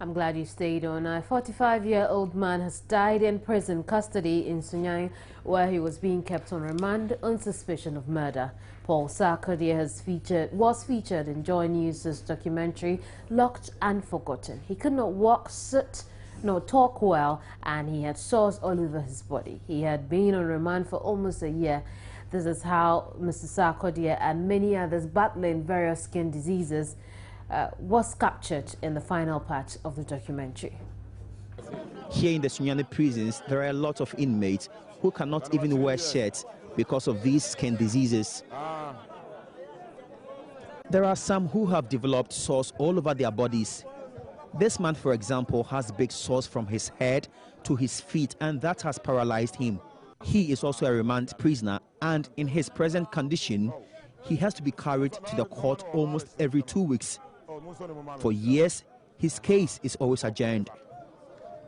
I'm glad you stayed on. A 45-year-old man has died in prison custody in Sunyani, where he was being kept on remand on suspicion of murder. Paul Sarkodie was featured in Joy News' documentary Locked and Forgotten. He could not walk, sit, nor talk well, and he had sores all over his body. He had been on remand for almost a year. This is how Mr. Sarkodie and many others battling various skin diseases was captured in the final part of the documentary. Here in the Sunyani prisons, there are a lot of inmates who cannot even wear shirts because of these skin diseases. There are some who have developed sores all over their bodies. This man, for example, has big sores from his head to his feet, and that has paralyzed him. He is also a remand prisoner, and in his present condition, he has to be carried to the court almost every 2 weeks. For years, his case is always adjourned.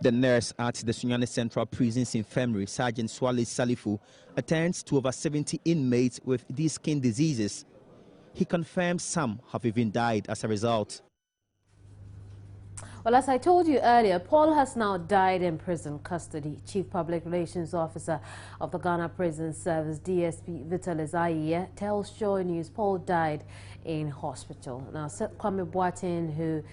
The nurse at the Sunyani Central Prison's Infirmary, Sergeant Swale Salifu, attends to over 70 inmates with these skin diseases. He confirms some have even died as a result. Well, as I told you earlier, Paul has now died in prison custody. Chief Public Relations Officer of the Ghana Prison Service, DSP Vitalis Aye, tells Joy News Paul died in hospital. Now, Seth Kwame Boateng, who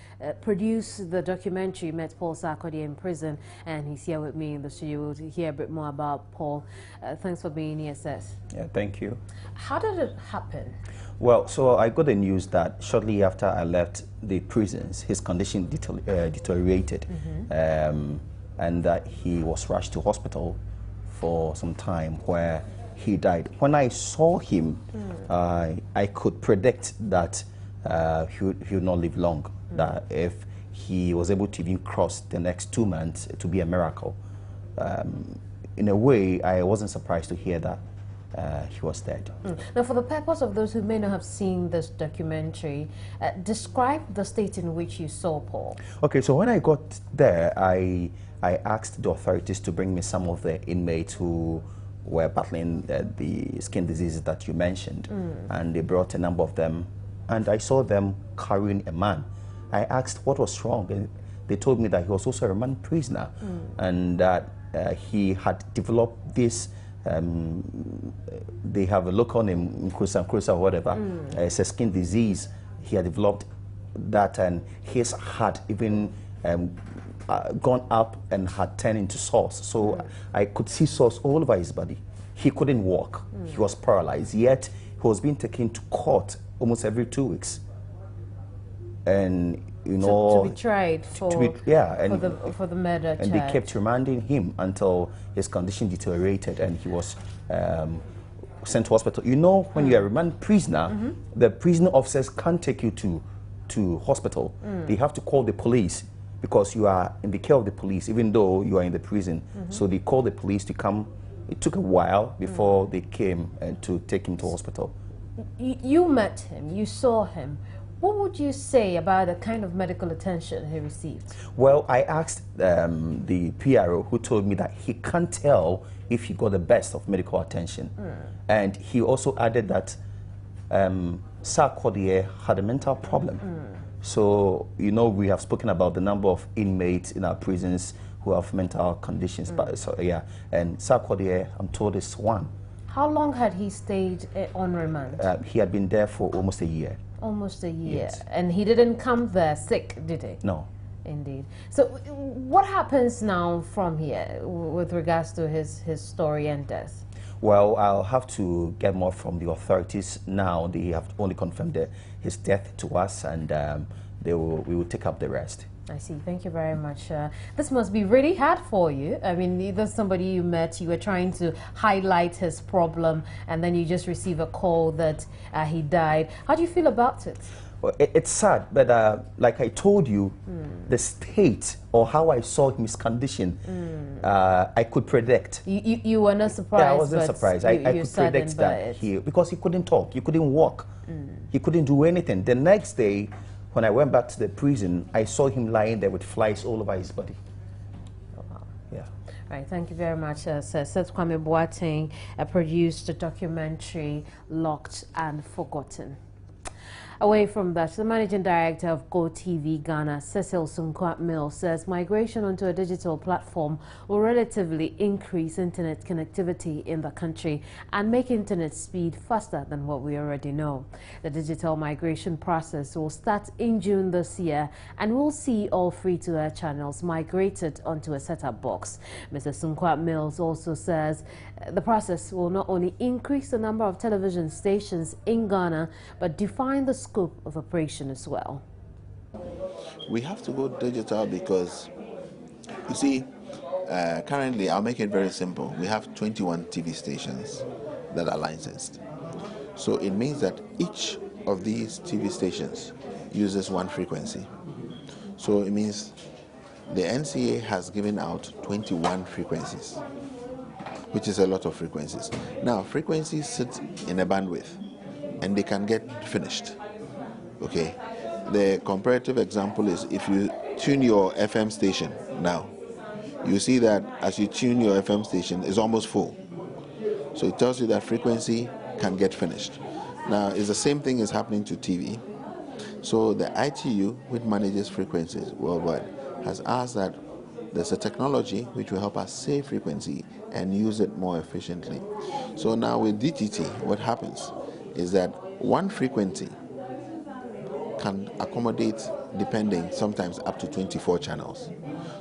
produced the documentary, met Paul Sarkodie in prison, and he's here with me in the studio. We'll hear a bit more about Paul. Thanks for being here, Seth. Yeah, thank you. How did it happen? Well, so I got the news that shortly after I left the prisons, his condition deteriorated, and that he was rushed to hospital for some time where he died. When I saw him, I could predict that he would not live long, that if he was able to even cross the next 2 months, it would be a miracle. In a way, I wasn't surprised to hear that he was dead. Now, for the purpose of those who may not have seen this documentary, describe the state in which you saw Paul. Okay, so when I got there, I asked the authorities to bring me some of the inmates who were battling the skin diseases that you mentioned, and they brought a number of them, and I saw them carrying a man. I asked what was wrong, and they told me that he was also a remand prisoner, and that he had developed this. They have a local name, Nkusa or whatever. It's a skin disease. He had developed that, and his had even gone up and had turned into sores. So I could see sores all over his body. He couldn't walk. He was paralyzed. Yet he was being taken to court almost every 2 weeks. And you know, to be tried for for the murder charge. And they kept remanding him until his condition deteriorated and he was sent to hospital. You know, when you're a remand prisoner, the prison officers can't take you to hospital. They have to call the police because you are in the care of the police, even though you are in the prison. So they called the police to come. It took a while before they came to take him to hospital. You met him, you saw him. What would you say about the kind of medical attention he received? Well, I asked the PRO, who told me that he can't tell if he got the best of medical attention. And he also added that Sarkodie had a mental problem. So, you know, we have spoken about the number of inmates in our prisons who have mental conditions. But so, yeah, and Sarkodie, I'm told, is one. How long had he stayed on remand? He had been there for almost a year. Almost a year. Yes. And he didn't come there sick, did he? No. Indeed. So what happens now from here with regards to his story and death? Well, I'll have to get more from the authorities now. They have only confirmed his death to us, and we will take up the rest. I see. Thank you very much. This must be really hard for you. I mean, either somebody you met, you were trying to highlight his problem, and then you just receive a call that he died. How do you feel about it? Well, it's sad, but like I told you, the state or how I saw his condition, I could predict. You were not surprised? Yeah, I wasn't surprised. I could predict that because he couldn't talk, he couldn't walk, he couldn't do anything. The next day, when I went back to the prison, I saw him lying there with flies all over his body. Oh, wow. Yeah. Right, thank you very much, Seth Kwame Boateng produced the documentary Locked and Forgotten. Away from that, the managing director of Go TV Ghana, Cecil Sunkwat Mill, says migration onto a digital platform will relatively increase internet connectivity in the country and make internet speed faster than what we already know. The digital migration process will start in June this year and will see all free-to-air channels migrated onto a set-top box. Mr. Sunkwat Mills also says the process will not only increase the number of television stations in Ghana, but define the scope of operation as well. We have to go digital because, you see, currently, I'll make it very simple. We have 21 TV stations that are licensed. So it means that each of these TV stations uses one frequency. So it means the NCA has given out 21 frequencies, which is a lot of frequencies. Now, frequencies sit in a bandwidth and they can get finished. Okay, the comparative example is if you tune your FM station now, you see that as you tune your FM station, it's almost full. So it tells you that frequency can get finished. Now, it's the same thing is happening to TV. So the ITU, which manages frequencies worldwide, has asked that there's a technology which will help us save frequency and use it more efficiently. So now with DTT, what happens is that one frequency can accommodate, depending, sometimes up to 24 channels.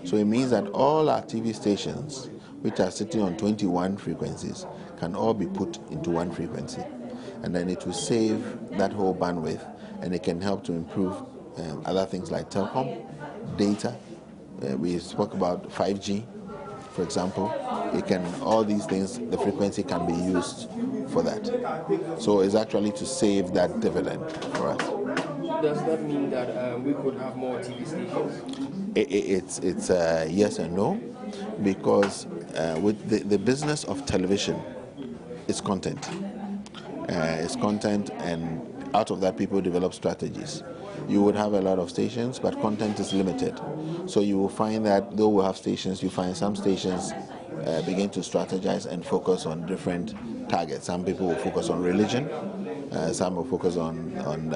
So it means that all our TV stations, which are sitting on 21 frequencies, can all be put into one frequency. And then it will save that whole bandwidth, and it can help to improve other things like telecom, data. We spoke about 5G, for example. It can, all these things, the frequency can be used for that. So it's actually to save that dividend for us. Does that mean that we could have more TV stations? It's yes and no, because with the business of television, it's content. It's content, and out of that people develop strategies. You would have a lot of stations, but content is limited. So you will find that though we have stations, you find some stations begin to strategize and focus on different targets. Some people will focus on religion, some will focus on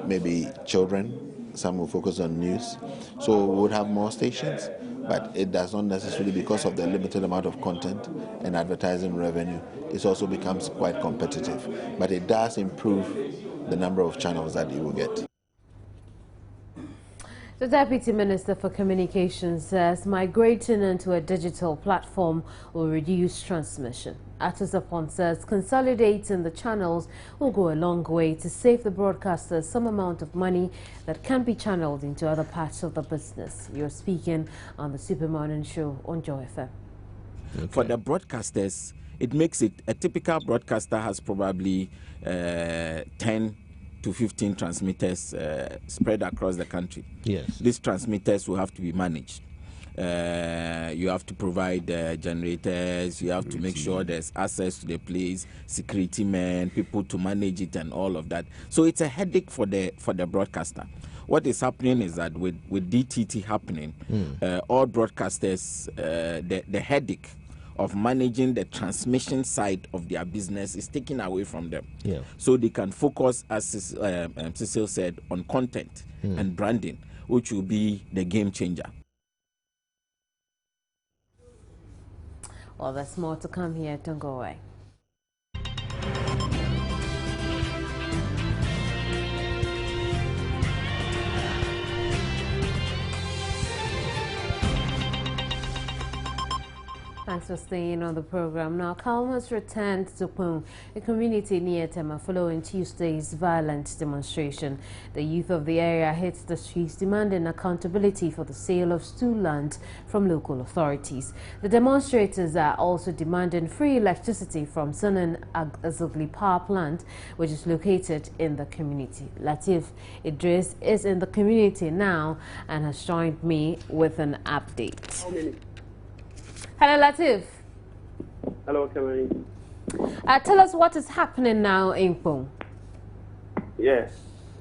maybe children, some will focus on news. So we would have more stations, but it does not necessarily, because of the limited amount of content and advertising revenue, it also becomes quite competitive. But it does improve the number of channels that you will get. The Deputy Minister for Communications says migrating into a digital platform will reduce transmission. Atusapon says consolidating the channels will go a long way to save the broadcasters some amount of money that can be channeled into other parts of the business. You're speaking on the Super Morning Show on Joy FM. Okay. For the broadcasters, it makes it, a typical broadcaster has probably 10 to 15 transmitters spread across the country. Yes. These transmitters will have to be managed. You have to provide generators, you have to make sure there's access to the place, security men, people to manage it and all of that. So it's a headache for the broadcaster. What is happening is that with DTT happening, all broadcasters, the headache of managing the transmission side of their business is taken away from them. Yeah. So they can focus, as Cecil said, on content and branding, which will be the game changer. Well, there's more to come here. Don't go away. Thanks for staying on the program. Now, calm has returned to Pung, a community near Tema, following Tuesday's violent demonstration. The youth of the area hit the streets demanding accountability for the sale of stool land from local authorities. The demonstrators are also demanding free electricity from Sunan Azugli Power Plant, which is located in the community. Latif Idris is in the community now and has joined me with an update. Hello, Latif. Hello, Cameron. Tell us what is happening now in Pung. Yes.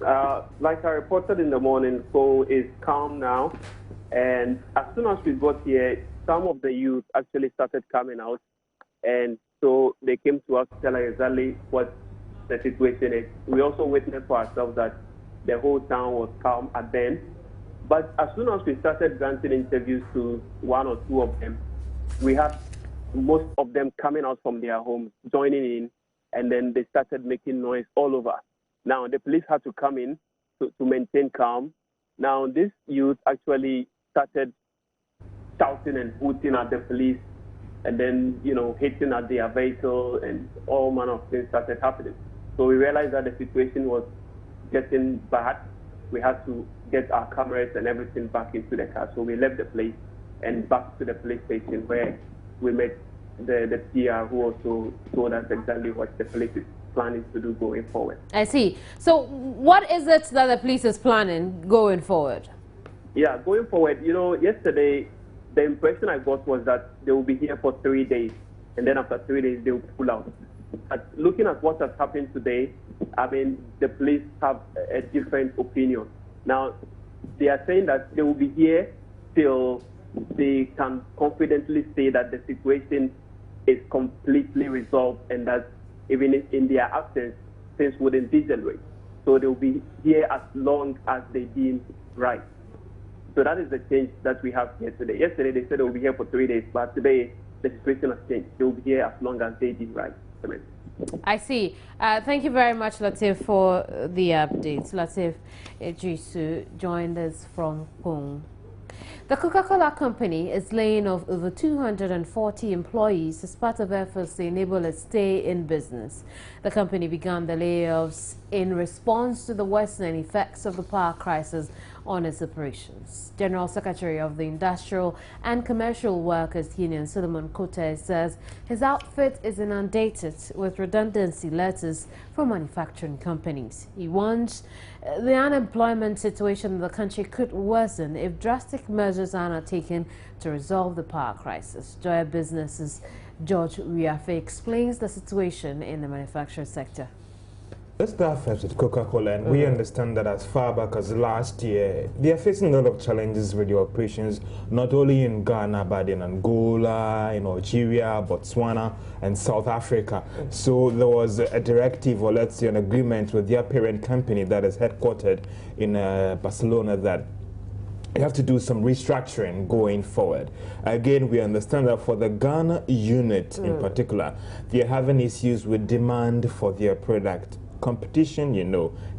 Like I reported in the morning, Pung is calm now. And as soon as we got here, some of the youth actually started coming out. And so they came to us to tell us exactly what the situation is. We also witnessed for ourselves that the whole town was calm at then. But as soon as we started granting interviews to one or two of them, we had most of them coming out from their homes, joining in, and then they started making noise all over. Now, the police had to come in to maintain calm. Now, this youth actually started shouting and hooting at the police, and then, hitting at their vehicle, and all manner of things started happening. So we realized that the situation was getting bad. We had to get our cameras and everything back into the car. So we left the place and back to the police station, where we met the PR, who also told us exactly what the police is planning to do going forward. I see. So what is it that the police is planning going forward? Yeah, going forward, yesterday, the impression I got was that they will be here for 3 days, and then after 3 days, they will pull out. But looking at what has happened today, the police have a different opinion. Now, they are saying that they will be here till they can confidently say that the situation is completely resolved, and that even in their absence, things wouldn't degenerate. So they will be here as long as they deem right. So that is the change that we have here today. Yesterday, they said they will be here for 3 days, but today, the situation has changed. They will be here as long as they deem right. I see. Thank you very much, Latif, for the updates. Latif Ejisu joined us from Pong. The Coca-Cola company is laying off over 240 employees as part of efforts to enable a stay in business. The company began the layoffs in response to the worsening effects of the power crisis on its operations. General Secretary of the Industrial and Commercial Workers Union, Solomon Coca, says his outfit is inundated with redundancy letters from manufacturing companies. He warns the unemployment situation in the country could worsen if drastic measures are not taken to resolve the power crisis. Joy Business's George Riafe explains the situation in the manufacturing sector. Let's start first with Coca-Cola, and we understand that as far back as last year, they are facing a lot of challenges with their operations, not only in Ghana, but in Angola, in Algeria, Botswana, and South Africa. So there was a directive, or let's say an agreement with their parent company that is headquartered in Barcelona, that you have to do some restructuring going forward. Again, we understand that for the Ghana unit in particular, they are having issues with demand for their product. Competition,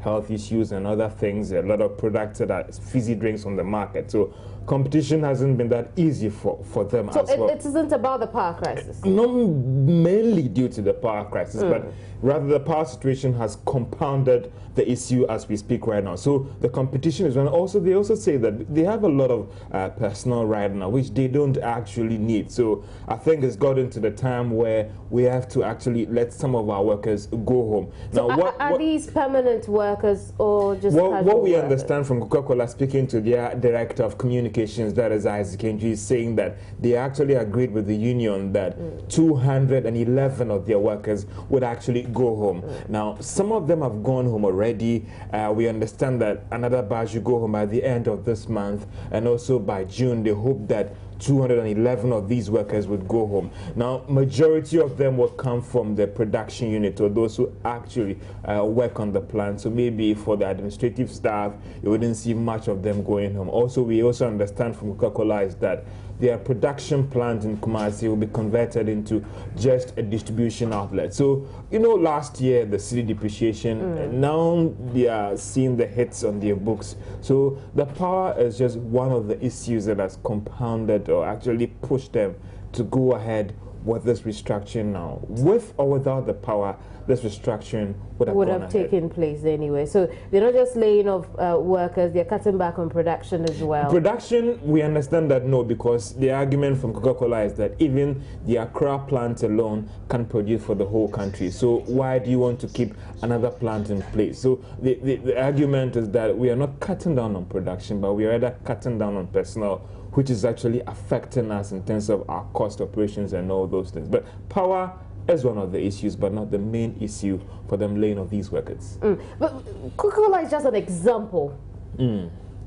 health issues and other things, a lot of products that are fizzy drinks on the market. So competition hasn't been that easy for them as well. So it isn't about the power crisis? Not mainly due to the power crisis, but rather the power situation has compounded the issue as we speak right now. So the competition is one. Also, they also say that they have a lot of personnel right now, which they don't actually need. So I think it's gotten to the time where we have to actually let some of our workers go home. So now, are these permanent workers or just what we understand from Coca-Cola, speaking to their director of communications, that is Isaac Kenji, is saying that they actually agreed with the union that 211 of their workers would actually go home. Now, some of them have gone home already. We understand that another batch will go home by the end of this month, and also by June they hope that 211 of these workers would go home. Now, majority of them will come from the production unit, or those who actually work on the plant. So maybe for the administrative staff, you wouldn't see much of them going home. Also, we also understand from Coca-Cola is that their production plant in Kumasi will be converted into just a distribution outlet. So, last year, the cedi depreciation, now they are seeing the hits on their books. So the power is just one of the issues that has compounded or actually pushed them to go ahead with this restructuring now. With or without the power, this restructuring would have taken place anyway. So they're not just laying off workers, they're cutting back on production as well. Production, we understand that no, because the argument from Coca-Cola is that even the Accra plant alone can produce for the whole country. So why do you want to keep another plant in place? So the argument is that we are not cutting down on production, but we are rather cutting down on personnel, which is actually affecting us in terms of our cost operations and all those things. But power is one of the issues, but not the main issue for them laying off these workers. But Coca-Cola is just an example.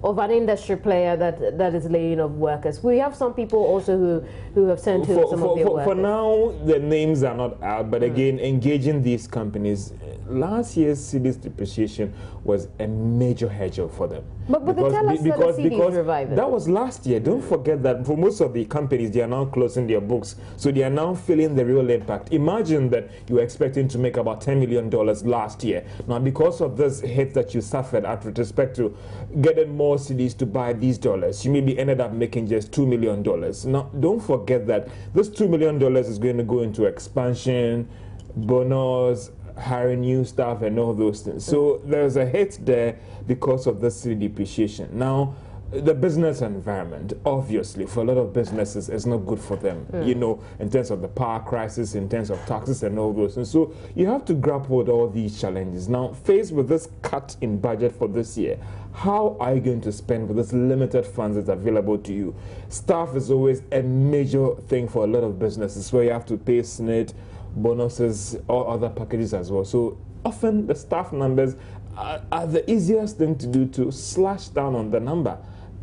of an industry player that is laying off workers. We have some people also who have sent home some of their workers. For now, the names are not out, but again, engaging these companies, last year's cedi's depreciation was a major hedger for them. But tell us that the cedi is reviving. That was last year. Don't forget that for most of the companies, they are now closing their books. So they are now feeling the real impact. Imagine that you were expecting to make about $10 million last year. Now, because of this hit that you suffered with respect to getting more cedis to buy these dollars, you maybe ended up making just $2 million. Now, don't forget that this $2 million is going to go into expansion, bonus, hiring new staff and all those things. So there's a hit there because of the cedi depreciation. Now, the business environment, obviously, for a lot of businesses, is not good for them, you know, in terms of the power crisis, in terms of taxes and all those things. So you have to grapple with all these challenges. Now, faced with this cut in budget for this year, how are you going to spend with this limited funds that's available to you? Staff is always a major thing for a lot of businesses, where you have to pay SNIT, bonuses, or other packages as well. So often the staff numbers are the easiest thing to do to slash down on the number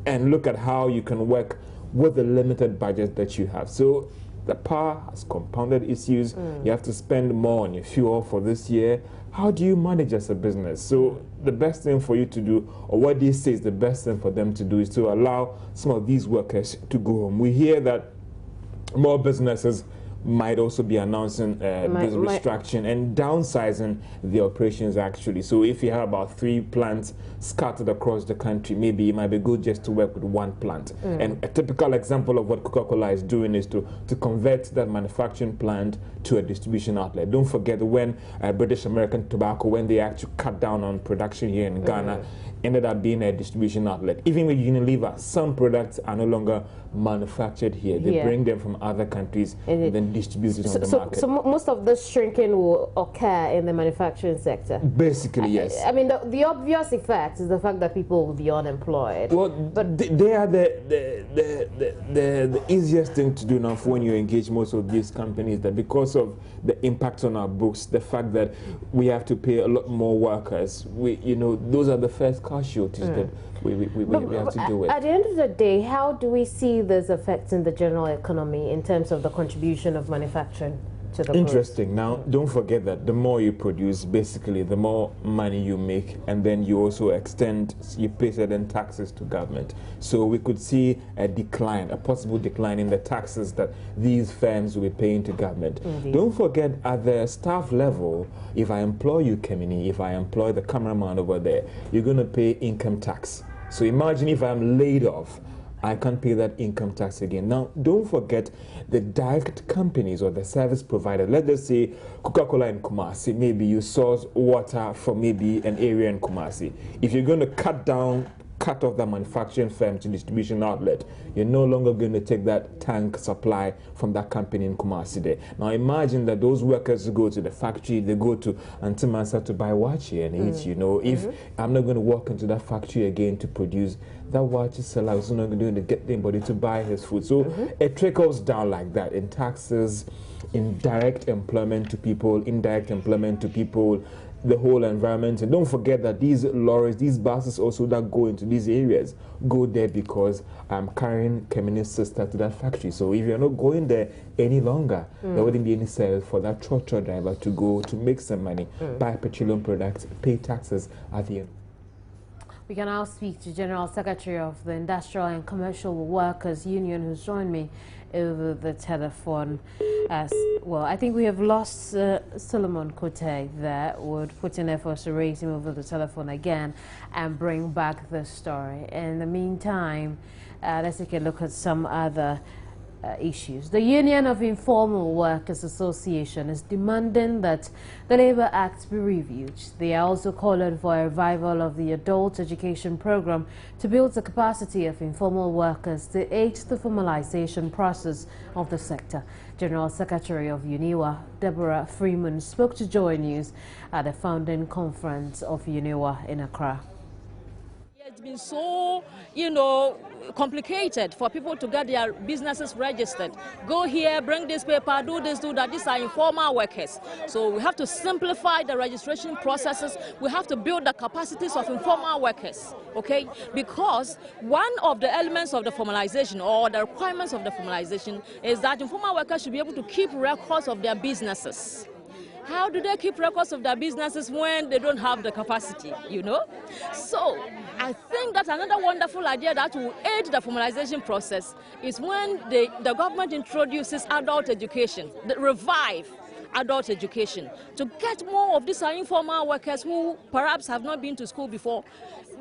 and look at how you can work with the limited budget that you have. So the power has compounded issues. You have to spend more on your fuel for this year. How do you manage as a business? So the best thing for you to do, or what they say is the best thing for them to do, is to allow some of these workers to go home. We hear that more businesses might also be announcing this restructuring and downsizing the operations, actually. So if you have about 3 plants scattered across the country, maybe it might be good just to work with 1 plant. And a typical example of what Coca-Cola is doing is to convert that manufacturing plant to a distribution outlet. Don't forget when British American Tobacco, when they actually cut down on production here in Ghana, ended up being a distribution outlet. Even with Unilever, some products are no longer manufactured here. They bring them from other countries and then distribute it on the market. So most of the shrinking will occur in the manufacturing sector? Basically, yes. I mean, the obvious effect is the fact that people will be unemployed. Well, but they are the easiest thing to do now for when you engage most of these companies, that because of the impact on our books, the fact that we have to pay a lot more workers, those are the first casualties that we have to deal with. At the end of the day, how do we see this affecting the general economy in terms of the contribution of manufacturing to the Interesting. Now, don't forget that the more you produce, basically, the more money you make, and then you also you pay certain taxes to government. So we could see a possible decline in the taxes that these firms will be paying to government. Indeed. Don't forget, at the staff level, if I employ you, Kemini, if I employ the cameraman over there, you're going to pay income tax. So imagine if I'm laid off, I can't pay that income tax again. Now, don't forget the direct companies or the service provider. Let's just say Coca-Cola in Kumasi, maybe you source water from maybe an area in Kumasi. If you're going to cut off that manufacturing firm to distribution outlet, you're no longer going to take that tank supply from that company in Kumasi there. Now imagine that those workers go to the factory, they go to Antimansa to buy wachi and eat, if I'm not going to walk into that factory again to produce, that wachi seller is not going to get anybody to buy his food. So it trickles down like that in taxes, in direct employment to people, indirect employment to people, the whole environment. And don't forget that these lorries, these buses also that go into these areas, go there because I'm carrying Kemini's sister to that factory. So if you're not going there any longer, there wouldn't be any sales for that truck driver to go to make some money, buy petroleum products, pay taxes at the end. We can now speak to General Secretary of the Industrial and Commercial Workers Union, who's joined me over the telephone. As well, I think we have lost Solomon Kote there. Would put in efforts to raise him over the telephone again and bring back the story. In the meantime, let's take a look at some other issues. The Union of Informal Workers Association is demanding that the Labour Act be reviewed. They are also calling for a revival of the adult education program to build the capacity of informal workers to aid the formalization process of the sector. General Secretary of UNIWA, Deborah Freeman, spoke to Joy News at the founding conference of UNIWA in Accra. has been so, complicated for people to get their businesses registered. Go here, bring this paper, do this, do that. These are informal workers. So we have to simplify the registration processes. We have to build the capacities of informal workers, okay? Because one of the elements of the formalization or the requirements of the formalization is that informal workers should be able to keep records of their businesses. How do they keep records of their businesses when they don't have the capacity, So I think that another wonderful idea that will aid the formalization process is when the government introduces adult education, revive adult education, to get more of these informal workers who perhaps have not been to school before.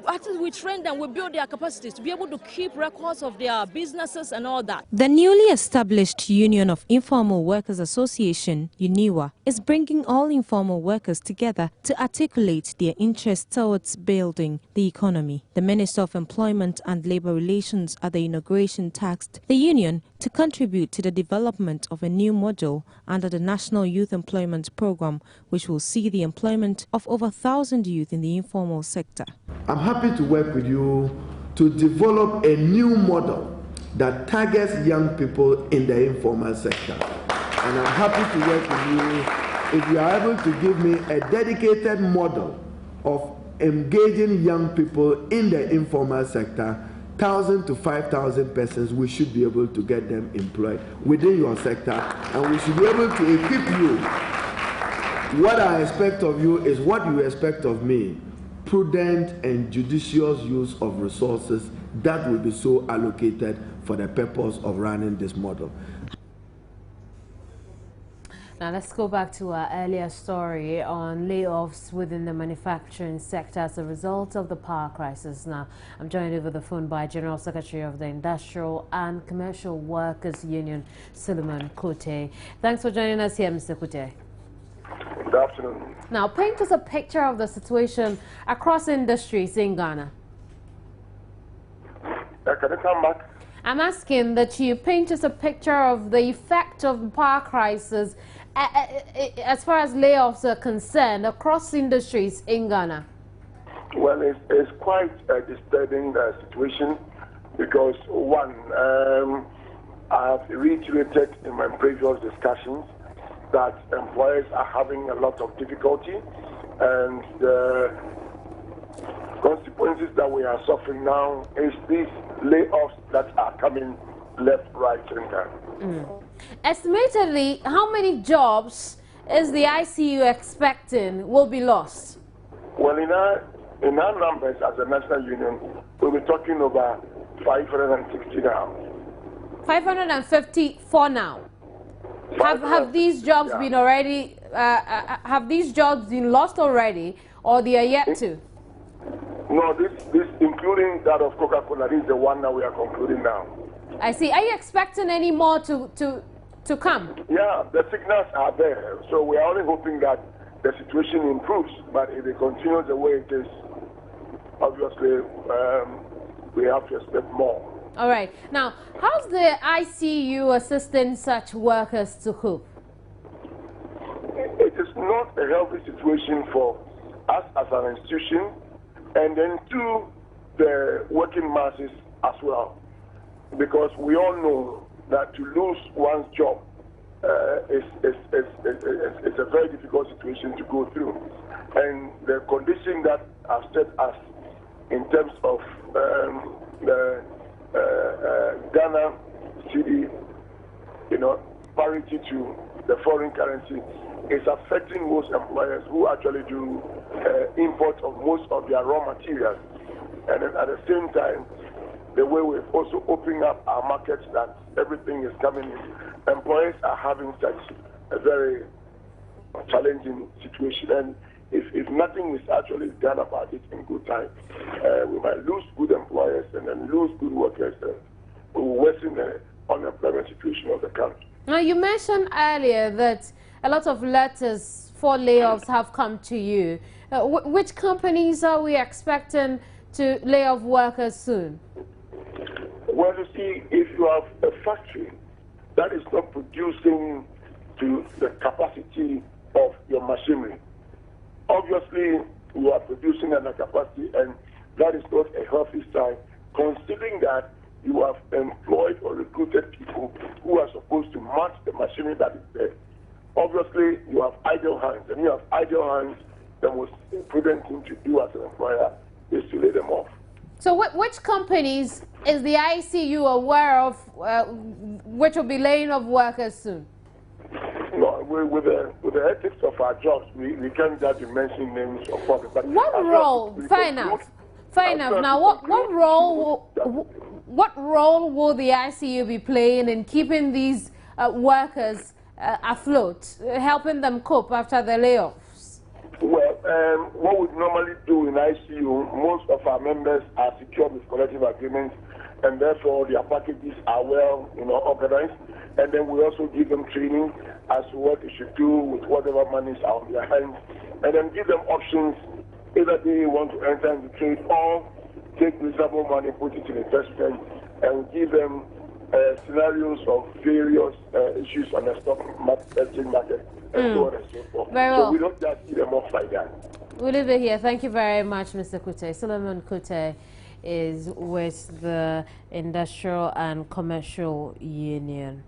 After we train them, we build their capacities to be able to keep records of their businesses and all that. The newly established Union of Informal Workers Association, UNIWA, is bringing all informal workers together to articulate their interests towards building the economy. The Minister of Employment and Labour Relations at the inauguration tasked the union to contribute to the development of a new model under the National Youth Employment Programme, which will see the employment of over 1,000 youth in the informal sector. I'm happy to work with you to develop a new model that targets young people in the informal sector. And I'm happy to work with you if you are able to give me a dedicated model of engaging young people in the informal sector. 1,000 to 5,000 persons, we should be able to get them employed within your sector, and we should be able to equip you. What I expect of you is what you expect of me: prudent and judicious use of resources that will be so allocated for the purpose of running this model. Now let's go back to our earlier story on layoffs within the manufacturing sector as a result of the power crisis. Now I'm joined over the phone by General Secretary of the Industrial and Commercial Workers Union, Suleiman Kute. Thanks for joining us here, Mr. Kute. Good afternoon. Now paint us a picture of the situation across industries in Ghana. Can you come back? I'm asking that you paint us a picture of the effect of the power crisis as far as layoffs are concerned across industries in Ghana. Well, it's quite a disturbing situation because, one, I have reiterated in my previous discussions that employers are having a lot of difficulty, and the consequences that we are suffering now is these layoffs that are coming left, right, center. Estimatedly, how many jobs is the ICU expecting will be lost? Well, in our numbers as a national union, we'll be talking about 560 now. 550 for now. Have these jobs been already? Have these jobs been lost already, or they are yet to? No, this including that of Coca-Cola, this is the one that we are concluding now. I see. Are you expecting any more to come? Yeah, the signals are there. So we are only hoping that the situation improves. But if it continues the way it is, obviously we have to expect more. All right. Now, how's the ICU assisting such workers to cope? It is not a healthy situation for us as an institution, and then to the working masses as well. Because we all know that to lose one's job is a very difficult situation to go through. And the condition that have set us in terms of the Ghana cedi, parity to the foreign currency is affecting most employers who actually do import of most of their raw materials. And then at the same time, the way we're also opening up our markets, that everything is coming in, employers are having such a very challenging situation. And if nothing is actually done about it in good time, we might lose good employers and then lose good workers, and we will worsen the unemployment situation of the country. Now, you mentioned earlier that a lot of letters for layoffs have come to you. Which companies are we expecting to lay off workers soon? Well, you see, if you have a factory that is not producing to the capacity of your machinery, obviously you are producing at a capacity, and That is not a healthy sign, considering that you have employed or recruited people who are supposed to match the machinery that is there. Obviously, you have idle hands, and you have idle hands. The most prudent thing to do as an employer is to lay them off. So which companies is the ICU aware of which will be laying off workers soon? No, with the ethics of our jobs, we can't just mention names of companies. But what role? Fair enough. Fair enough. Now, what role will the ICU be playing in keeping these workers afloat, helping them cope after the layoffs? Well, what we normally do in ICU, most of our members are secured with collective agreements, and therefore their packages are well, organized. And then we also give them training as to what they should do with whatever monies are on their hands, and then give them options. Either they want to enter into trade or take reasonable money, put it in investment, and give them scenarios of various issues on the stock market, and so on and so forth. Very well. So we don't just see them off like that. We'll leave it here. Thank you very much, Mr. Kute. Solomon Kute is with the Industrial and Commercial Union.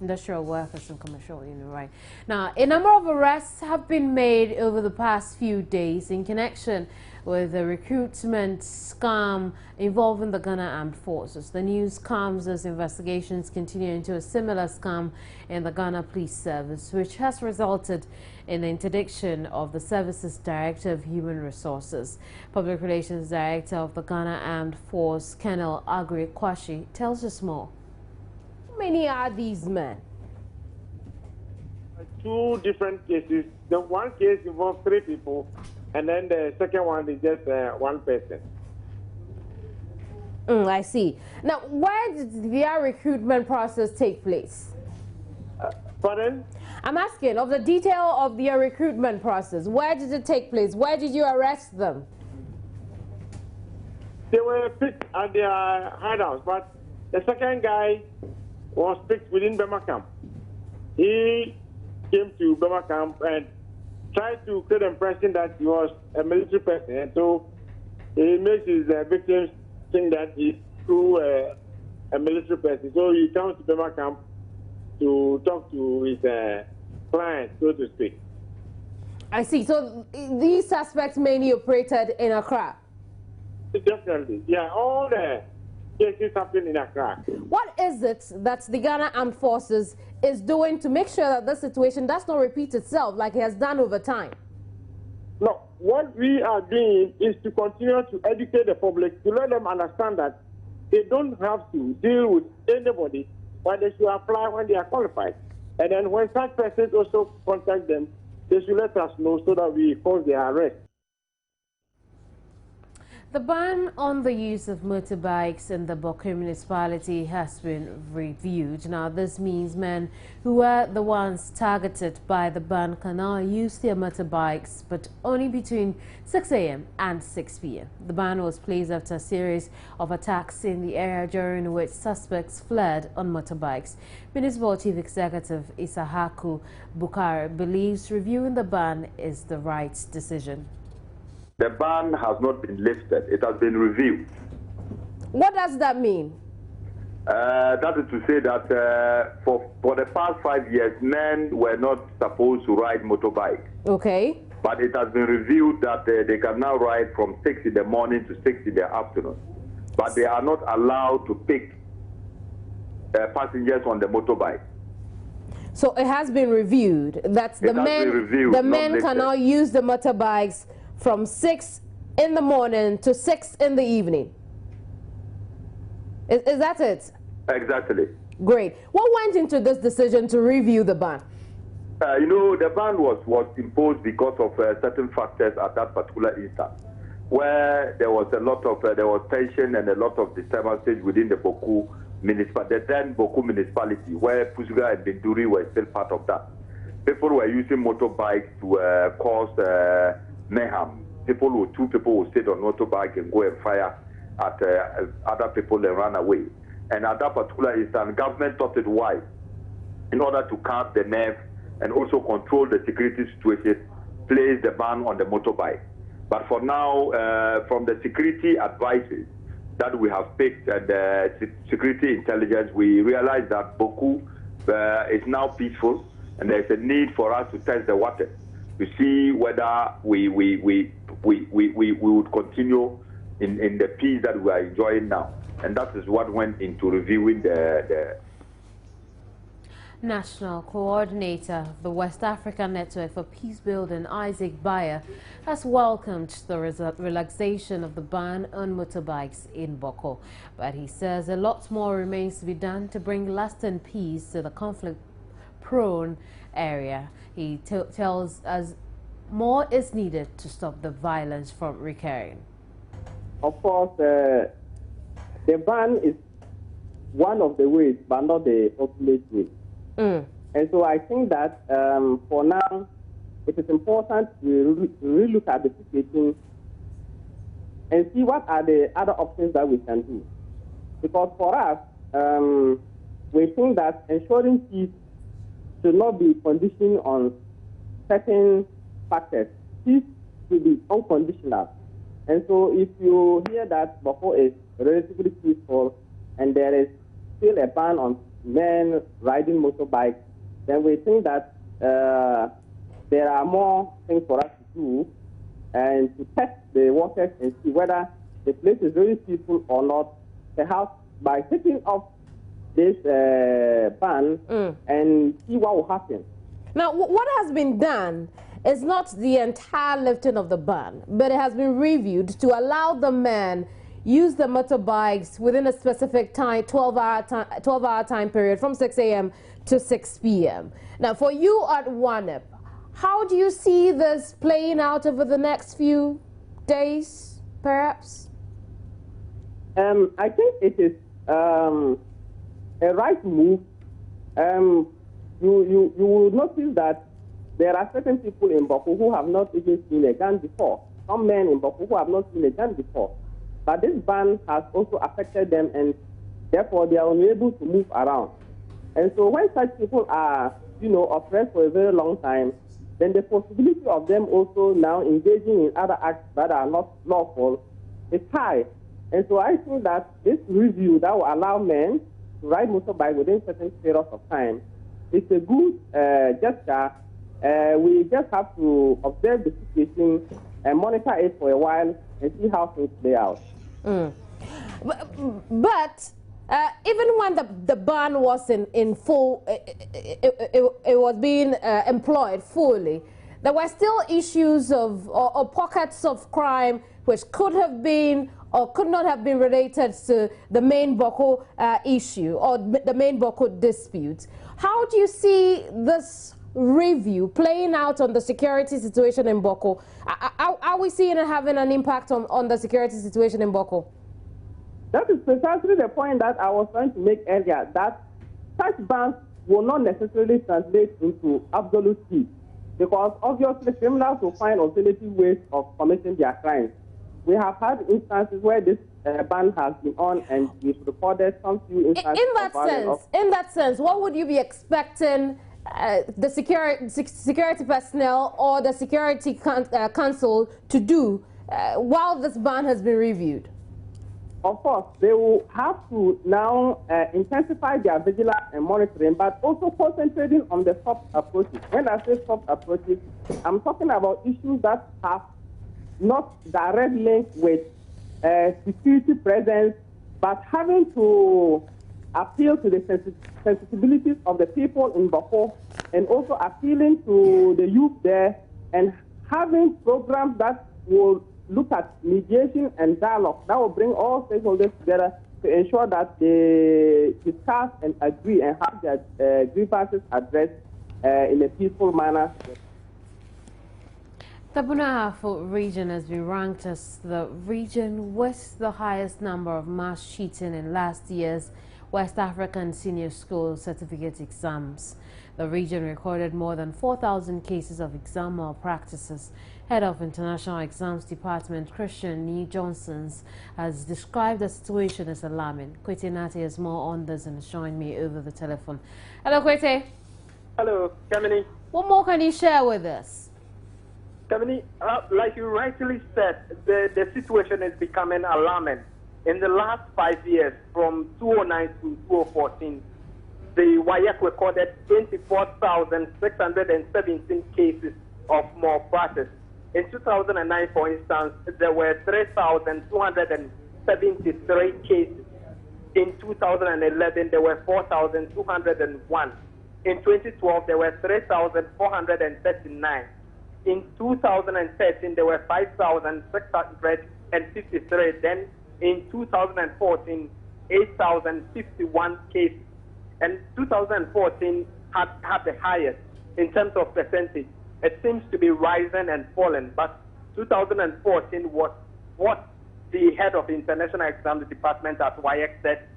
Industrial Workers and Commercial Union, right. Now, a number of arrests have been made over the past few days in connection with the recruitment scam involving the Ghana Armed Forces. The news comes as investigations continue into a similar scam in the Ghana Police Service, which has resulted in the interdiction of the service's Director of Human Resources. Public Relations Director of the Ghana Armed Force, Colonel Agri Kwashi, tells us more. How many are these men? Two different cases. The one case involves 3 people, and then the second one is just one person. I see. Now, where did their recruitment process take place? Pardon? I'm asking of the detail of their recruitment process. Where did it take place? Where did you arrest them? They were picked at their hideouts, but the second guy was picked within Bema camp. He came to Bema camp and tried to create the impression that he was a military person, and so he makes his victims think that he's through a military person. So he comes to Bema camp to talk to his client, so to speak. I see. So these suspects mainly operated in Accra? Definitely. Yeah, all the cases happen in Accra. What is it that the Ghana Armed Forces is doing to make sure that this situation does not repeat itself like it has done over time? No, what we are doing is to continue to educate the public, to let them understand that they don't have to deal with anybody, but they should apply when they are qualified. And then when such persons also contact them, they should let us know so that we cause their arrest. The ban on the use of motorbikes in the Boku municipality has been reviewed. Now, this means men who were the ones targeted by the ban can now use their motorbikes, but only between 6 a.m. and 6 p.m. The ban was placed after a series of attacks in the area during which suspects fled on motorbikes. Municipal Chief Executive Isahaku Bukar believes reviewing the ban is the right decision. The ban has not been lifted. It has been reviewed. What does that mean? That is to say that for the past 5 years, men were not supposed to ride motorbikes. Okay. But it has been reviewed that they can now ride from 6 in the morning to 6 in the afternoon. But they are not allowed to pick passengers on the motorbike. So it has been reviewed. That's the men can now use the motorbikes from 6 in the morning to 6 in the evening. Is that it? Exactly. Great. What went into this decision to review the ban? The ban was imposed because of certain factors at that particular instance, where there was a lot of there was tension and a lot of disturbances within the Boku municipality, the then Boku municipality, where Pusuga and Binduri were still part of that. People were using motorbikes to cause mayhem. Two people would sit on motorbike and go and fire at other people and run away. And at that particular instance, government thought it wise, in order to calm the nerve and also control the security situation, place the ban on the motorbike. But for now, from the security advices that we have picked and security intelligence, we realize that Boku is now peaceful, and there's a need for us to test the water to see whether we would continue in the peace that we are enjoying now. And that is what went into reviewing the National Coordinator of the West African Network for Peace Building, Isaac Bayer, has welcomed the relaxation of the ban on motorbikes in Boko. But he says a lot more remains to be done to bring lasting peace to the conflict-prone area. He tells us more is needed to stop the violence from recurring. Of course, the ban is one of the ways, but not the ultimate way. And so I think that for now, it is important to really look at the situation and see what are the other options that we can do. Because for us, we think that ensuring peace should not be conditioned on certain factors. Peace should be unconditional. And so if you hear that Boko is relatively peaceful and there is still a ban on men riding motorbikes, then we think that there are more things for us to do and to test the waters and see whether the place is really peaceful or not, perhaps by taking off this ban and see what will happen. Now, what has been done is not the entire lifting of the ban, but it has been reviewed to allow the men use the motorbikes within a specific time, 12-hour time period from 6 a.m. to 6 p.m. Now, for you at WANEP, how do you see this playing out over the next few days, perhaps? I think it is a right move. You will notice that there are certain people in Boko who have not even seen a gun before. Some men in Boko who have not seen a gun before. But this ban has also affected them, and therefore they are unable to move around. And so when such people are, oppressed for a very long time, then the possibility of them also now engaging in other acts that are not lawful is high. And so I think that this review that will allow men to ride motorbike within certain periods of time is a good gesture. We just have to observe the situation and monitor it for a while and see how things play out. But even when the ban was in full, it was being employed fully, there were still issues of or pockets of crime which could have been or could not have been related to the main Boko issue or the main Boko dispute. How do you see this review playing out on the security situation in Boko? Are we seeing it having an impact on the security situation in Boko? That is precisely the point that I was trying to make earlier, that such bans will not necessarily translate into absolute peace, because obviously criminals will find alternative ways of committing their crimes. We have had instances where this ban has been on, and we've recorded some few instances. In that sense, what would you be expecting the security personnel or the security council to do while this ban has been reviewed? Of course, they will have to now intensify their vigilance and monitoring, but also concentrating on the soft approaches. When I say soft approaches, I'm talking about issues that have not direct link with security presence, but having to appeal to the sensibilities of the people in Boko, and also appealing to the youth there, and having programs that will look at mediation and dialogue that will bring all stakeholders together to ensure that they discuss and agree and have their grievances addressed in a peaceful manner. The Bunahafo region has been ranked as the region with the highest number of mass cheating in last year's West African Senior School Certificate exams. The region recorded more than 4,000 cases of exam malpractices. Head of International Exams Department, Christian Nee Johnsons, has described the situation as alarming. Kwete Nati has more on this and has joined me over the telephone. Hello, Kwete. Hello, Kamini. What more can you share with us? Kamini, like you rightly said, the situation is becoming alarming. In the last 5 years, from 2009 to 2014, the WAEC recorded 24,617 cases of malpractice. In 2009, for instance, there were 3,273 cases. In 2011, there were 4,201. In 2012, there were 3,439. In 2013, there were 5,653. Then in 2014, 8,051 cases. And 2014 had the highest in terms of percentage. It seems to be rising and falling, but 2014 was what the head of the International Exams Department at WAEC said.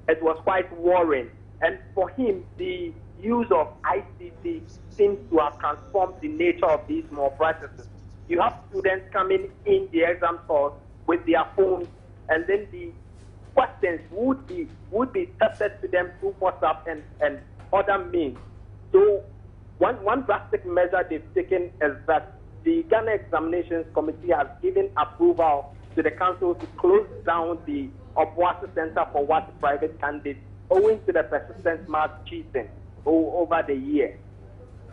It was quite worrying. And for him, the use of ICT seems to have transformed the nature of these malpractices. You have students coming in the exam hall with their phones, and then the questions would be tested to them through WhatsApp and other means. So one drastic measure they've taken is that the Ghana Examinations Committee has given approval to the council to close down the Obuasi Center for WASSCE private candidates owing to the persistent mass cheating over the year.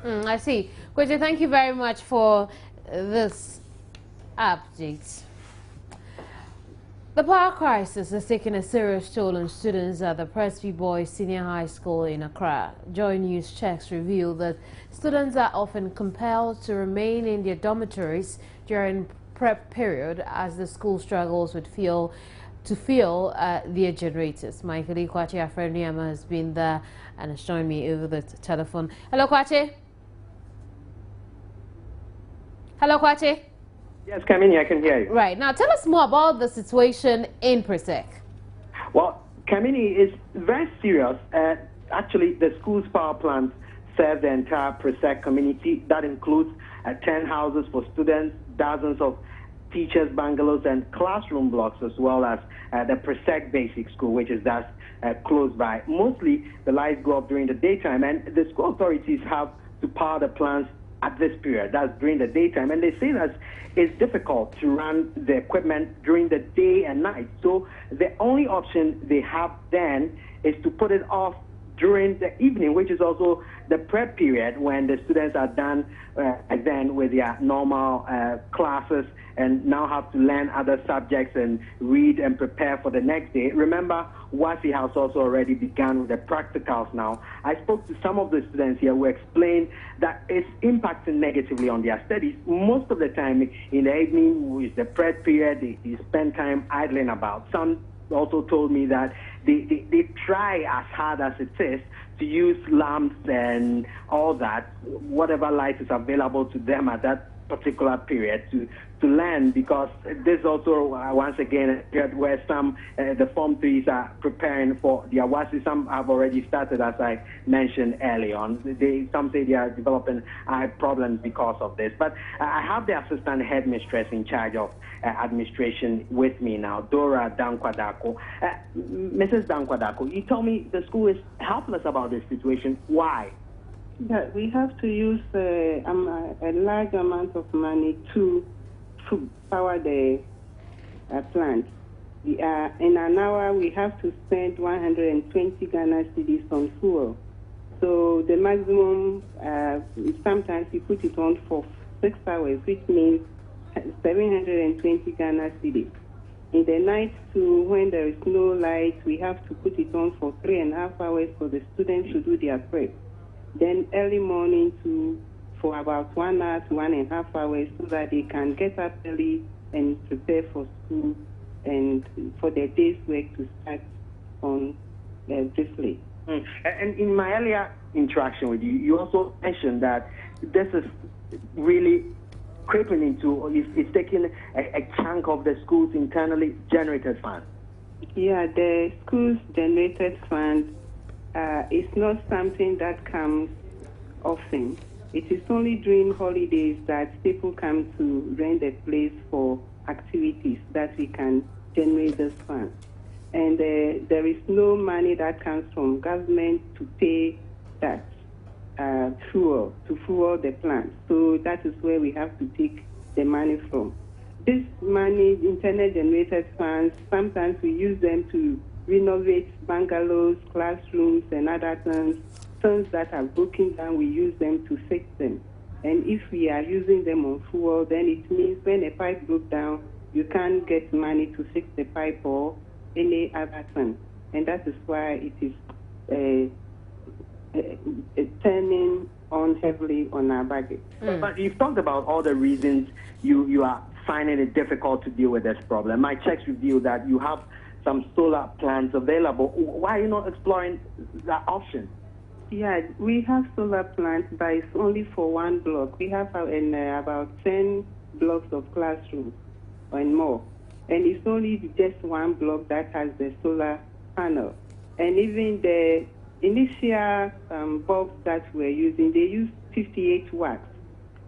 I see. Kweje, thank you very much for this update. The power crisis has taken a serious toll on students at the Presby Boys Senior High School in Accra. Joy News checks reveal that students are often compelled to remain in their dormitories during prep period as the school struggles with fuel their generators. My colleague Kwache Afreniama has been there and has joined me over the telephone. Hello, Kwache. Hello, Kwache. Yes, Kamini, I can hear you. Right. Now, tell us more about the situation in Presec. Well, Kamini is very serious. Actually, the school's power plant serves the entire Presec community. That includes 10 houses for students, dozens of teachers' bungalows, and classroom blocks, as well as the Presec Basic School, which is thus close by. Mostly, the lights go up during the daytime, and the school authorities have to power the plants at this period, that's during the daytime, and they say that it's difficult to run the equipment during the day and night. So the only option they have then is to put it off during the evening, which is also the prep period when the students are done then with their normal classes and now have to learn other subjects and read and prepare for the next day. Remember, WASSCE has also already begun with the practicals now. I spoke to some of the students here who explained that it's impacting negatively on their studies. Most of the time in the evening, with the prep period, they spend time idling about. Some also told me that they try as hard as it is to use lamps and all that, whatever light is available to them at that particular period to learn, because this also once again where some the Form 3s are preparing for their WASSCE. Some have already started, as I mentioned early on. Some say they are developing eye problems because of this. But I have the assistant headmistress in charge of administration with me now, Dora Dankwadako. Mrs. Dankwadako, you told me the school is helpless about this situation. Why? Yeah, we have to use a large amount of money to power the plant. In an hour, we have to spend 120 Ghana cedis on fuel. So the maximum, sometimes we put it on for 6 hours, which means 720 Ghana cedis. In the night, too, when there is no light, we have to put it on for 3.5 hours for the students to do their prep. Then early morning for about 1 hour to 1.5 hours so that they can get up early and prepare for school and for their day's work to start on briefly. And in my earlier interaction with you, you also mentioned that this is really creeping into, it's taking a chunk of the school's internally generated fund. Yeah, the school's generated fund is not something that comes often. It is only during holidays that people come to rent a place for activities that we can generate this fund. And there is no money that comes from government to pay that. fuel to fuel the plant. So that is where we have to take the money from. This money, internet-generated funds, sometimes we use them to renovate bungalows, classrooms, and other things. Things that are broken down, we use them to fix them. And if we are using them on fuel, then it means when a pipe broke down, you can't get money to fix the pipe or any other thing. And that is why it is turning on heavily on our budget. But you've talked about all the reasons you are finding it difficult to deal with this problem. My checks reveal that you have some solar plants available. Why are you not exploring that option? Yeah, we have solar plants, but it's only for one block. We have about 10 blocks of classrooms and more. And it's only just one block that has the solar panel. And even the initial bulbs that we're using, they use 58 watts.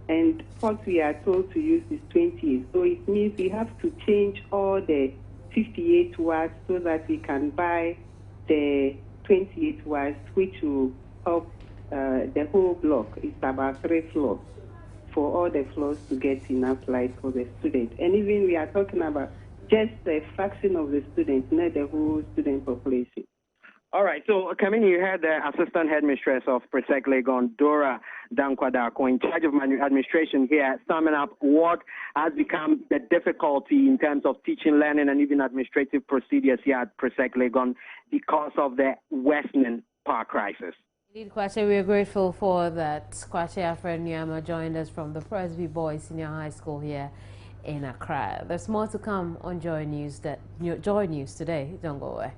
And what we are told to use is 28. So it means we have to change all the 58 watts so that we can buy the 28 watts, which will help the whole block. It's about 3 floors for all the floors to get enough light for the students. And even we are talking about just a fraction of the students, not the whole student population. All right, so Kamini, you had the assistant headmistress of Presec Legon, Dora Dankwadako, in charge of administration here, summing up what has become the difficulty in terms of teaching, learning, and even administrative procedures here at Presec Legon because of the worsening power crisis. Indeed, Kwache, we are grateful for that. Kwache Alfred Nyama joined us from the Presby Boys Senior High School here in Accra. There's more to come on Joy News today. Don't go away.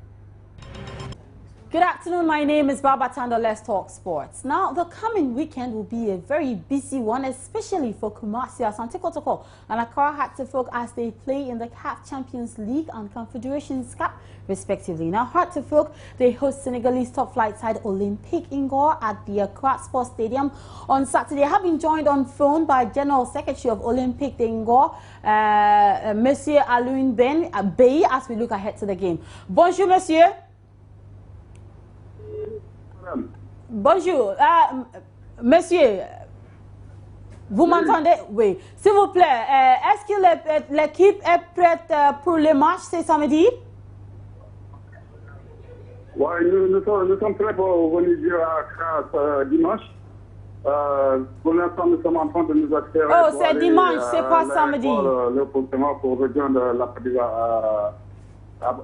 Good afternoon, my name is Baba Tando. Let's talk sports. Now, the coming weekend will be a very busy one, especially for Kumasi, Asante Kotoko, and Accra Hartlefolk as they play in the CAF Champions League and Confederations Cup, respectively. Now, Hartlefolk, they host Senegalese top flight side Olympic Ingor at the Accra Sports Stadium on Saturday. I have been joined on phone by General Secretary of Olympic de Ingor, Monsieur Alun Ben Bey, as we look ahead to the game. Bonjour, Monsieur. Bonjour, monsieur, vous m'entendez? Oui. S'il vous plaît, est-ce que l'équipe est prête pour le match ce samedi? Oui, nous sommes prêts pour venir à dimanche. Pour l'instant, nous sommes en train de nous accélérer. Oh, c'est dimanche, c'est pas samedi. Le positionnement pour rejoindre la partie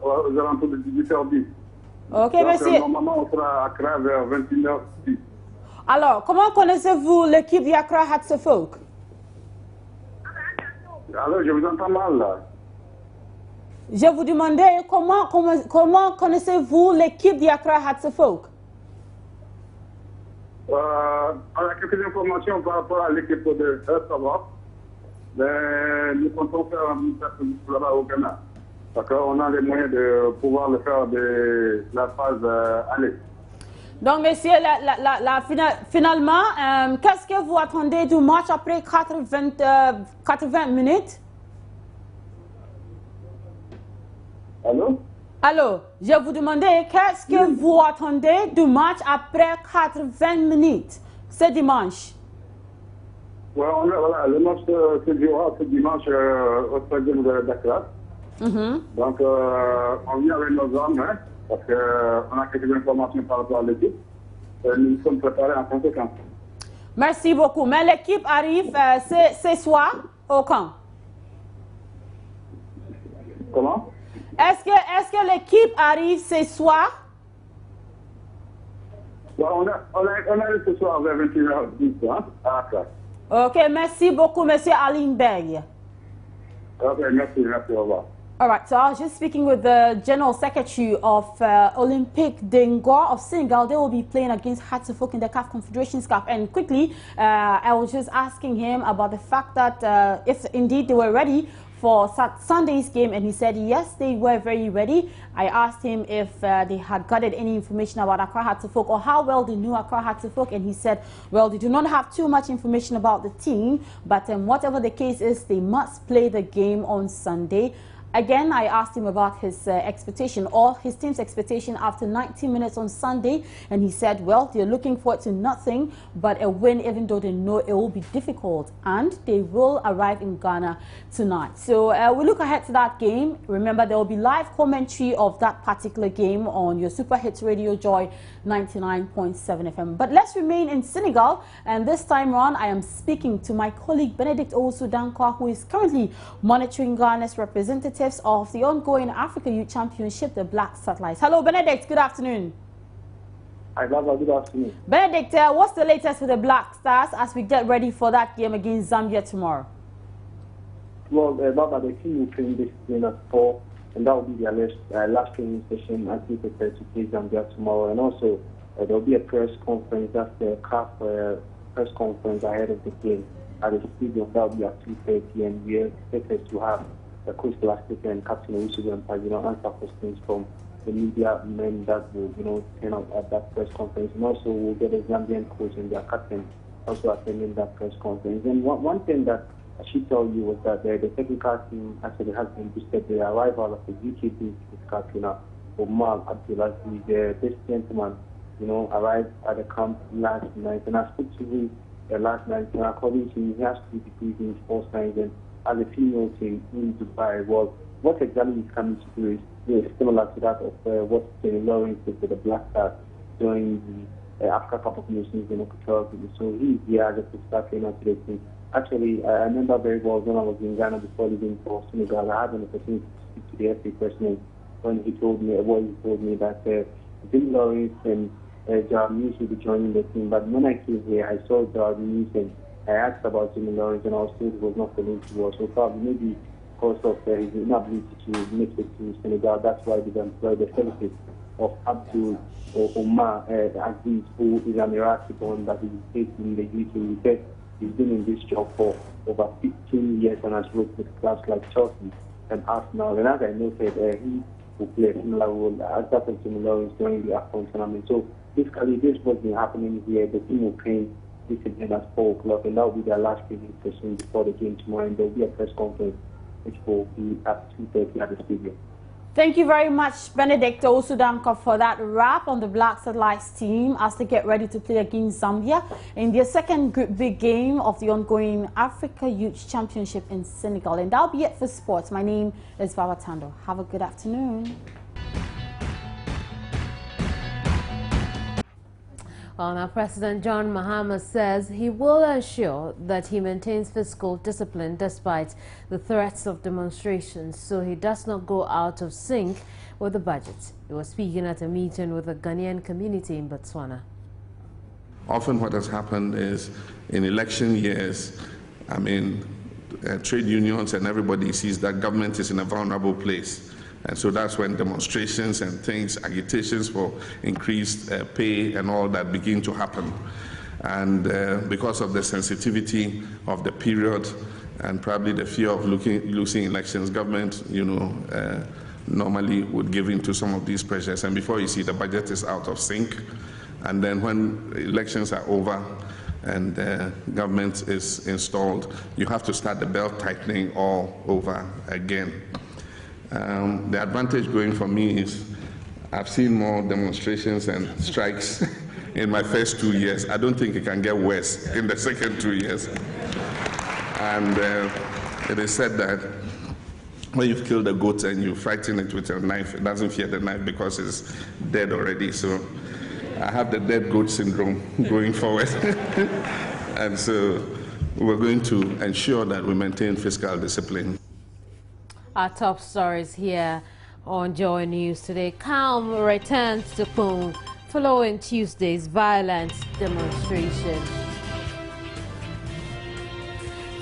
aux alentours de 18h10. Ok, donc, monsieur. Normalement, on sera à Accra vers 21h10. Alors, comment connaissez-vous l'équipe d'Accra Hartlefolk? Alors, je vous entends mal, là. Je vous demandais comment connaissez-vous l'équipe d'Accra Hartlefolk? On a quelques informations par rapport à l'équipe de savoir. Mais nous comptons faire un service là-bas au Ghana. D'accord, on a les moyens de pouvoir le faire de la phase aller. Donc, messieurs, finalement, qu'est-ce que vous attendez du match après 80 minutes? Allô? Allô, je vous demandais, qu'est-ce que vous attendez du match après 80 minutes, ce dimanche? Ouais, voilà, le match se jouera ce dimanche au stade d'Accra. Donc, on vient avec nos hommes, hein, parce qu'on a quelques informations par rapport à l'équipe. Nous sommes préparés en conséquence. Merci beaucoup. Mais l'équipe arrive ce soir au camp. Comment? Est-ce que l'équipe arrive ce soir? Ouais, on arrive ce soir vers 21h10 hein, à Accra. Ok, merci beaucoup, Monsieur Aline Beg. Ok, merci, au revoir. All right, so I was just speaking with the General Secretary of Olympic de Ngor of Senegal. They will be playing against Hartlefolk in the CAF Confederations Cup. And quickly, I was just asking him about the fact that if indeed they were ready for Sunday's game, and he said yes, they were very ready. I asked him if they had gathered any information about Accra Hartlefolk or how well they knew Accra Hartlefolk, and he said, well, they do not have too much information about the team, but whatever the case is, they must play the game on Sunday. Again, I asked him about his expectation or his team's expectation after 90 minutes on Sunday, and he said, well, they're looking forward to nothing but a win, even though they know it will be difficult, and they will arrive in Ghana tonight. So we look ahead to that game. Remember, there will be live commentary of that particular game on your Super Hits Radio Joy 99.7 FM. But let's remain in Senegal, and this time around, I am speaking to my colleague Benedict Owusu-Dankwa, who is currently monitoring Ghana's representatives of the ongoing Africa Youth Championship, the Black Satellites. Hello, Benedict. Good afternoon. Hi, Baba. Good afternoon. Benedict, what's the latest with the Black Stars as we get ready for that game against Zambia tomorrow? Well, Baba, the team will train this game at 4, and that will be their last training session as we prepare to play Zambia tomorrow. And also, there will be a press conference. That's the CAF press conference ahead of the game at the stadium. That will be at 2:30, and we are expected to have the coach Elastic and Captain Owusu-Dankwa, answer questions from the media men that will, turn up at that press conference. And also we'll get a Zambian coach and their captain also attending that press conference. And one thing that I should tell you was that the technical team actually has been boosted. The arrival of the UK-based physical trainer, Omar Abdulaziz. This gentleman, arrived at the camp last night, and I spoke to him last night, and according to him, he has 2 degrees in sports science, and as a female team in Dubai. Well, what exactly he's coming to do is similar to that of what Kenny Lawrence did with the Black Stars during the Africa Cup of Nations in October. So he's here as a physical trainer to the team. Actually, I remember very well when I was in Ghana before leaving for Senegal, I had an opportunity to speak to the FA president when he told me that Jim Lawrence and Gerard News will be joining the team. But when I came here, I saw Gerard News and I asked about Jimmy Lawrence, and I was told he was not feeling too well. So probably maybe because of his inability to make it to Senegal, that's why they employed the services of Abdul Omar Aziz, who is an Iraqi born that is based in the UK. He said he's been in this job for over 15 years and has worked with clubs like Chelsea and Arsenal. And as I noted, he will play a similar role as that of Jimmy Lawrence during the AFCON tournament. So basically, this was been happening here. The team will train this again at 4 o'clock, and that will be their last training session before the game tomorrow, and there will be a press conference which will be at 2:30 at the stadium. Thank you very much, Benedict Owusu-Dankwa, for that wrap on the Black Satellites team as they get ready to play against Zambia in their second Group B game of the ongoing Africa Youth Championship in Senegal. And that'll be it for sports. My name is Baba Tando. Have a good afternoon. Well, now President John Mahama says he will ensure that he maintains fiscal discipline despite the threats of demonstrations, so he does not go out of sync with the budget. He was speaking at a meeting with the Ghanaian community in Botswana. Often what has happened is in election years, trade unions and everybody sees that government is in a vulnerable place. And so that's when demonstrations and things, agitations for increased pay and all that begin to happen. And because of the sensitivity of the period and probably the fear of losing elections, government, normally would give in to some of these pressures. And before you see, the budget is out of sync. And then when elections are over and government is installed, you have to start the belt tightening all over again. The advantage going for me is I've seen more demonstrations and strikes in my first 2 years. I don't think it can get worse in the second 2 years. And it is said that when you've killed a goat and you frighten it with a knife, it doesn't fear the knife because it's dead already. So I have the dead goat syndrome going forward. And so we're going to ensure that we maintain fiscal discipline. Our top stories here on Joy News today. Calm returns to Pung following Tuesday's violent demonstration.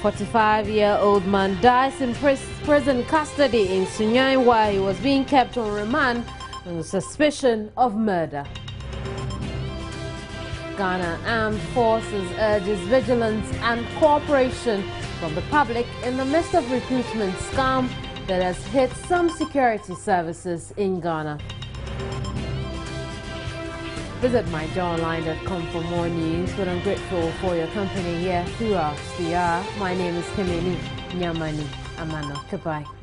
45-year-old man dies in prison custody in Sunyani while he was being kept on remand on suspicion of murder. Ghana Armed Forces urges vigilance and cooperation from the public in the midst of recruitment scam that has hit some security services in Ghana. Visit myjoyonline.com for more news, but I'm grateful for your company here throughout the hour. My name is Kimini Nyamani Amano. Goodbye.